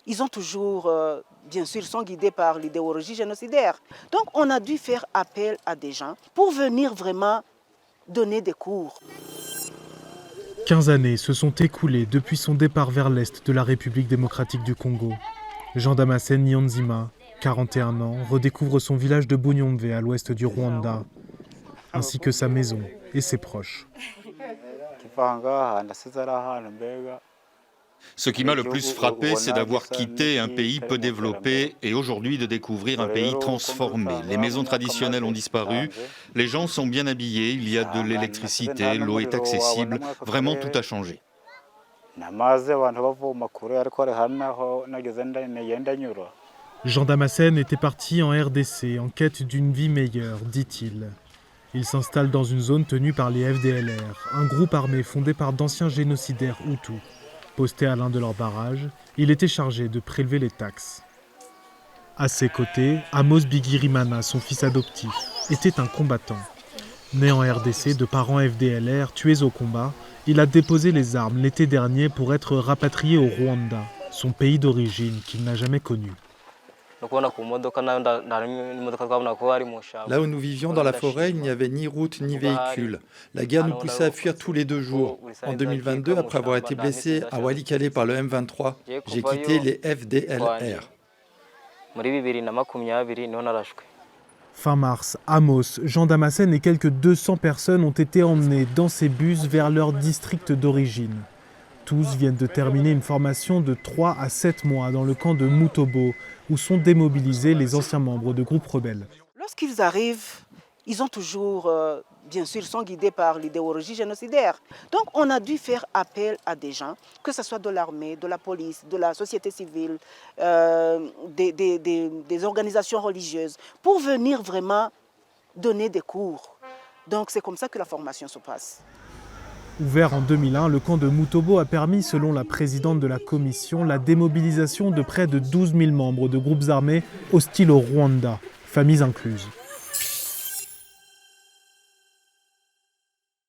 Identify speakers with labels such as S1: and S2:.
S1: ils ont toujours, bien sûr, sont guidés par l'idéologie génocidaire. Donc on a dû faire appel à des gens pour venir vraiment donner des cours.
S2: 15 années se sont écoulées depuis son départ vers l'est de la République démocratique du Congo. Jean Damascène Niyonzima, 41 ans, redécouvre son village de Bunyombe à l'ouest du Rwanda, ainsi que sa maison et ses proches.
S3: Ce qui m'a le plus frappé, c'est d'avoir quitté un pays peu développé et aujourd'hui de découvrir un pays transformé. Les maisons traditionnelles ont disparu, les gens sont bien habillés, il y a de l'électricité, l'eau est accessible, vraiment tout a changé.
S2: Jean Damascène était parti en RDC en quête d'une vie meilleure, dit-il. Il s'installe dans une zone tenue par les FDLR, un groupe armé fondé par d'anciens génocidaires Hutus. Posté à l'un de leurs barrages, il était chargé de prélever les taxes. À ses côtés, Amos Bigirimana, son fils adoptif, était un combattant. Né en RDC de parents FDLR tués au combat, il a déposé les armes l'été dernier pour être rapatrié au Rwanda, son pays d'origine qu'il n'a jamais connu.
S4: Là où nous vivions dans la forêt, il n'y avait ni route ni véhicule. La guerre nous poussait à fuir tous les 2 jours. En 2022, après avoir été blessé à Walikale par le M23, j'ai quitté les FDLR.
S2: Fin mars, Amos, Jean Damascène et quelques 200 personnes ont été emmenés dans ces bus vers leur district d'origine. Tous viennent de terminer une formation de 3 à 7 mois dans le camp de Mutobo, où sont démobilisés les anciens membres de groupes rebelles.
S1: Lorsqu'ils arrivent, ils ont toujours, bien sûr, sont guidés par l'idéologie génocidaire. Donc on a dû faire appel à des gens, que ce soit de l'armée, de la police, de la société civile, des organisations religieuses, pour venir vraiment donner des cours. Donc c'est comme ça que la formation se passe.
S2: Ouvert en 2001, le camp de Mutobo a permis, selon la présidente de la commission, la démobilisation de près de 12 000 membres de groupes armés hostiles au Rwanda, familles incluses.